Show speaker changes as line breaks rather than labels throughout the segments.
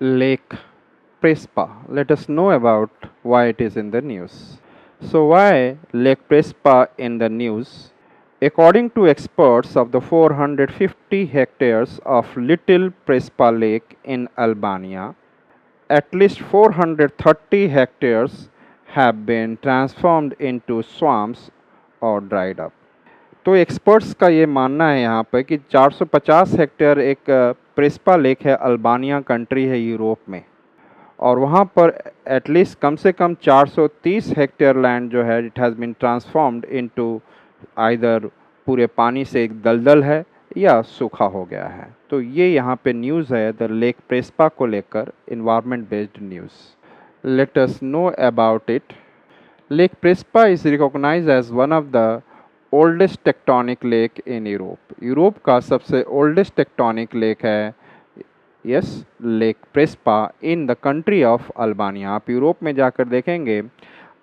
Lake Prespa. Let us know about why it is in the news. So, why Lake Prespa in the news? According to experts, of the 450 hectares of Little Prespa Lake in Albania, at least 430 hectares have been transformed into swamps or dried up. तो experts का ये मानना है यहाँ पर कि 450 hectare एक प्रेस्पा lake है, अल्बानिया कंट्री है यूरोप में, और वहाँ पर एटलीस्ट कम से कम 430 हेक्टेयर लैंड जो है it has been transformed into either पूरे पानी से एक दलदल है या सूखा हो गया है। तो ये यहाँ पे न्यूज़ है द लेक प्रेस्पा को लेकर, environment based news. Let us know about it. Lake Prespa is recognised as one of the oldest tectonic lake in Europe. Europe का सबसे ओल्डेस्ट टेक्टोनिक लेक है yes lake Prespa in the country of Albania. आप Europe में जाकर देखेंगे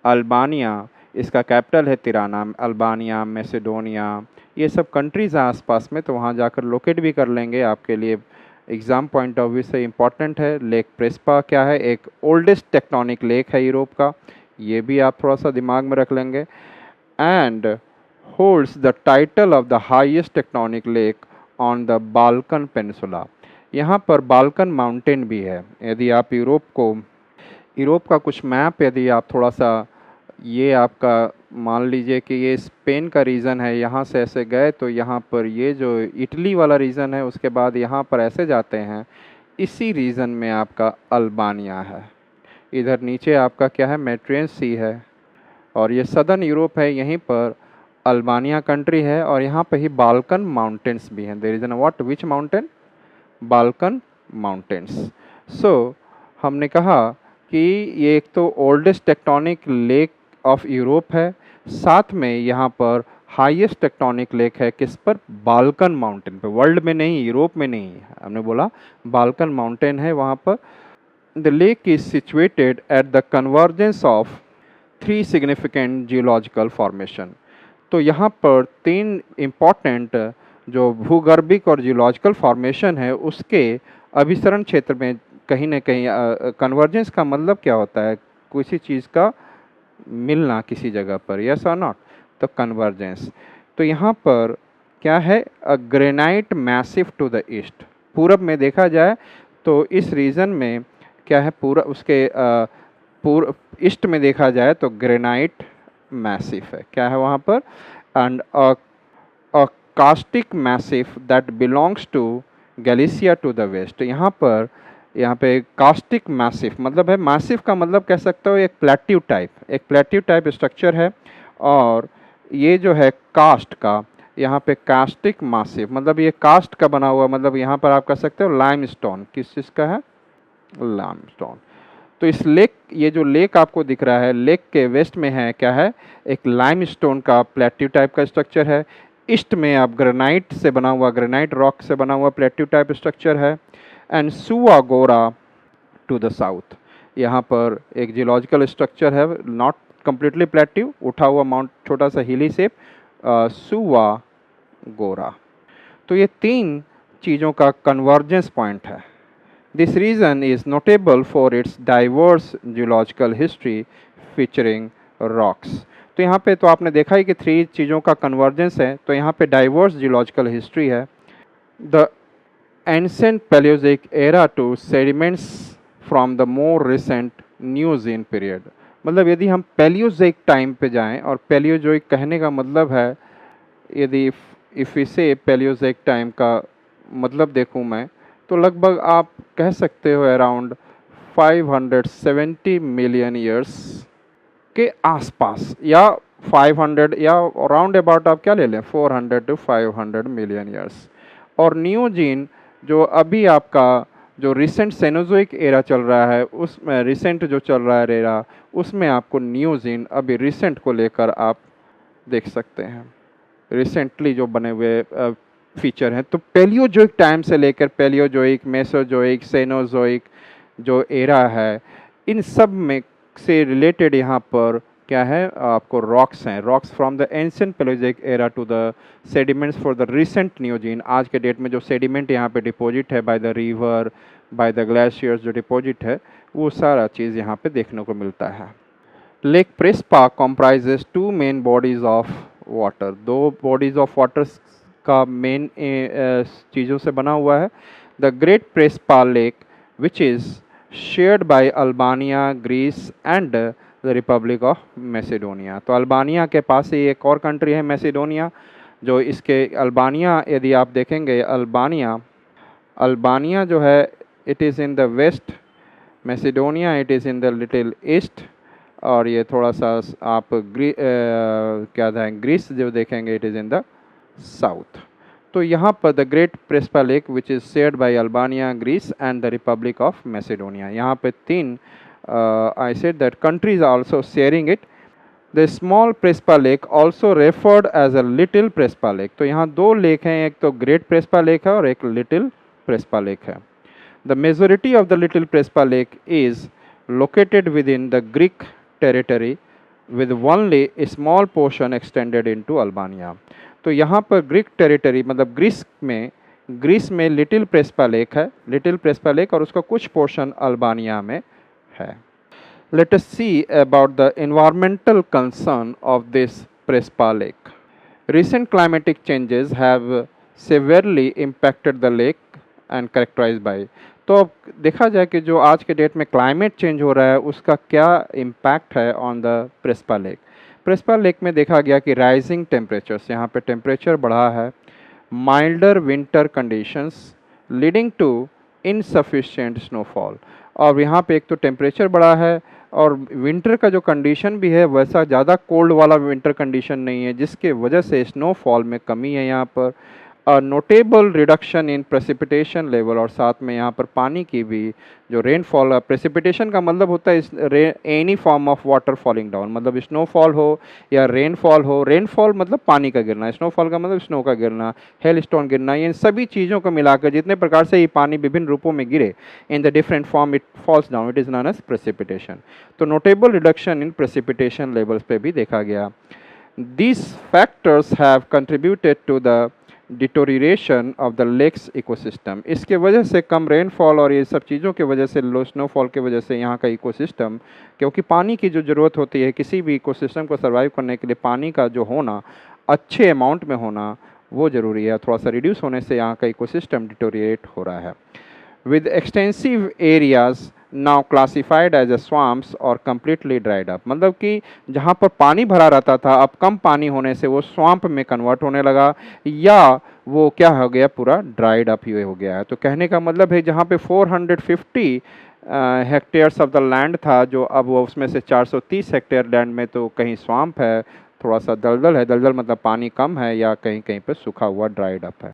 Albania, इसका capital है Tirana, Albania, Macedonia, ये सब कंट्रीज़ हैं आसपास में, तो वहाँ जाकर लोकेट भी कर लेंगे। आपके लिए एग्ज़ाम पॉइंट ऑफ व्यू से इम्पॉर्टेंट है। लेक प्रेस्पा क्या है? एक ओल्डेस्ट टेक्टोनिक लेक है यूरोप का, ये भी आप थोड़ा सा दिमाग में रख लेंगे। And holds the title of the highest tectonic lake on the Balkan peninsula. यहाँ पर बाल्कन माउंटेन भी है। यदि आप यूरोप का कुछ मैप यदि आप थोड़ा सा, ये आपका मान लीजिए कि ये स्पेन का रीजन है, यहाँ से ऐसे गए तो यहाँ पर ये जो इटली वाला रीजन है, उसके बाद यहाँ पर ऐसे जाते हैं, इसी रीजन में आपका अल्बानिया है। इधर नीचे आपका क्या है? मेडिटेरेनियन सी है, और ये सदर्न यूरोप है, यहीं पर अल्बानिया कंट्री है, और यहाँ पे ही बाल्कन माउंटेन्स भी हैं। There is an what, which mountain? Balkan mountains. So हमने कहा कि ये एक तो oldest tectonic lake of Europe है, साथ में यहाँ पर हाईएस्ट टेक्टोनिक लेक है किस पर? बाल्कन माउंटेन पे। वर्ल्ड में नहीं, यूरोप में नहीं, हमने बोला बाल्कन माउंटेन है वहाँ पर। The lake is situated at the convergence of 3 significant geological formation. तो यहाँ पर 3 इम्पॉर्टेंट जो भूगर्भिक और जियोलॉजिकल फॉर्मेशन है उसके अभिसरण क्षेत्र में कहीं न कहीं कन्वर्जेंस का मतलब क्या होता है? किसी चीज़ का मिलना किसी जगह पर, यस और नॉट, तो कन्वर्जेंस। तो यहाँ पर क्या है? A granite massif to the east. पूरब में देखा जाए तो इस रीजन में क्या है? पूरा उसके पूर्व ईस्ट में देखा जाए तो ग्रेनाइट मैसिव है। क्या है वहाँ पर? And a karstic massif that belongs to Galicia to the west. यहाँ पे कास्टिक मैसिव मतलब है, मैसिव का मतलब कह सकते हो एक प्लेट्यू टाइप स्ट्रक्चर है, और ये जो है कास्ट का, यहाँ पे कास्टिक मैसिव मतलब ये कास्ट का बना हुआ, मतलब यहाँ पर आप कह सकते हो लाइमस्टोन। किस चीज़ का है? लाइमस्टोन। तो इस लेक, ये जो लेक आपको दिख रहा है, लेक के वेस्ट में है क्या है? एक लाइमस्टोन का प्लेट्यू टाइप का स्ट्रक्चर है। ईस्ट में आप ग्रेनाइट से बना हुआ, ग्रेनाइट रॉक से बना हुआ प्लेट्यू टाइप स्ट्रक्चर है। एंड सुआगोरा टू द साउथ, यहाँ पर एक जियोलॉजिकल स्ट्रक्चर है, नॉट कम्प्लीटली प्लेट्यू, उठा हुआ माउंट, छोटा सा हिली शेप, सुआगोरा। तो ये 3 चीज़ों का कन्वर्जेंस पॉइंट है। This region is notable for its diverse geological history featuring rocks. तो यहाँ पे तो आपने देखा ही कि 3 चीज़ों का कन्वर्जेंस है, तो यहाँ पे डाइवर्स जियोलॉजिकल हिस्ट्री है। The ancient Palaeozoic era to sediments from the more recent Neogene period. मतलब यदि हम पैलियोजिक टाइम पे जाएं, और पैलियोजोइक कहने का मतलब है, यदि इफ़ इसे पैलियोजिक टाइम का मतलब देखूं मैं, तो लगभग आप कह सकते हो अराउंड 570 मिलियन ईयर्स के आसपास, या 500 या राउंड अबाउट आप क्या ले लें, 400 टू 500 मिलियन ईयर्स। और न्यूजीन जो अभी आपका जो रिसेंट सेनोजोइक एरा चल रहा है, उसमें रिसेंट जो चल रहा है एरा, उसमें आपको न्यूजीन अभी रिसेंट को लेकर आप देख सकते हैं, रिसेंटली जो बने हुए फीचर हैं। तो पैलियोजोइक टाइम से लेकर पैलियोजोइक, मेसोजोइक, सेनोजोइक जो एरा है, इन सब में से रिलेटेड यहाँ पर क्या है? आपको रॉक्स हैं, rocks from the ancient Palaeozoic era to the sediments for the recent Neogene. आज के डेट में जो सेडिमेंट यहाँ पे डिपॉजिट है by the river, by the glaciers जो डिपॉजिट है, वो सारा चीज़ यहाँ पे देखने को मिलता है। Lake Prespa comprises two main bodies of water, दो बॉडीज़ ऑफ वाटर का मेन चीज़ों से बना हुआ है। The great Prespa lake which is shared by Albania, Greece and the republic of Macedonia. तो अल्बानिया के पास ही एक और कंट्री है मैसेडोनिया, जो इसके अल्बानिया यदि आप देखेंगे, अल्बानिया जो है it is in the west, Macedonia it is in the little east, और ये थोड़ा सा आप क्या था ग्रीस जो देखेंगे it is in the south. तो यहाँ पर the great Prespa lake which is shared by Albania, Greece and the republic of Macedonia, यहाँ पे तीन I said that countries are also sharing it. The small Prespa lake also referred as a little Prespa lake. तो यहाँ दो lake हैं, एक तो great Prespa lake है और एक लिटिल प्रेस्पा लेक है। The majority of the little Prespa lake is located within the Greek territory with only a small portion extended into Albania। तो यहाँ पर ग्रीक टेरिटरी मतलब ग्रीस में लिटिल प्रेस्पा लेक है, लिटिल प्रेस्पा लेक, और उसका कुछ पोर्शन अल्बानिया में है। Let us see about the environmental concern of this Prespa lake. Recent climatic changes have severely impacted the lake and characterized by। तो अब देखा जाए कि जो आज के डेट में क्लाइमेट चेंज हो रहा है उसका क्या इम्पैक्ट है ऑन द प्रेस्पा लेक। प्रेस्पा लेक में देखा गया कि राइजिंग टेम्परेचर्स, यहाँ पे टेम्परेचर बढ़ा है, milder winter conditions leading to insufficient snowfall. और यहाँ पे एक तो टेम्परेचर बढ़ा है और विंटर का जो कंडीशन भी है वैसा ज़्यादा कोल्ड वाला विंटर कंडीशन नहीं है, जिसके वजह से स्नोफॉल में कमी है यहाँ पर। Notable reduction in precipitation level, और साथ में यहाँ पर पानी की भी जो रेनफॉल, प्रेसिपिटेशन का मतलब होता है any form of water falling down, मतलब स्नोफॉल हो या रेनफॉल हो। रेनफॉल मतलब पानी का गिरना, स्नोफॉल का मतलब स्नो का गिरना, हेल स्टोन गिरना, इन सभी चीज़ों को मिलाकर जितने प्रकार से ये पानी विभिन्न रूपों में गिरे in the different form it falls down, it is known as precipitation. तो notable reduction in precipitation levels पे भी देखा गया। These factors have contributed to the deterioration of the lake's ecosystem. इसके वजह से कम रेनफॉल और ये सब चीज़ों की वजह से, लो स्नोफॉल की वजह से यहाँ का इकोसिस्टम, क्योंकि पानी की जो ज़रूरत होती है किसी भी इकोसिस्टम को सर्वाइव करने के लिए, पानी का जो होना अच्छे अमाउंट में होना वो ज़रूरी है। थोड़ा सा रिड्यूस होने से यहाँ का इकोसिस्टम डिटोरिएट हो रहा है। With extensive areas now classified as a swamps और कम्प्लीटली ड्राइड अप, मतलब कि जहाँ पर पानी भरा रहता था अब कम पानी होने से वो स्वाम्प में कन्वर्ट होने लगा, या वो क्या हो गया, पूरा ड्राइड अप ही हो गया है। तो कहने का मतलब है जहाँ पे 450 हेक्टेयर्स ऑफ द लैंड था, जो अब वो उसमें से 430 हेक्टेयर लैंड में तो कहीं स्वाम्प है, थोड़ा सा दलदल है, दलदल मतलब पानी कम है, या कहीं कहीं पर सूखा हुआ ड्राइड अप है।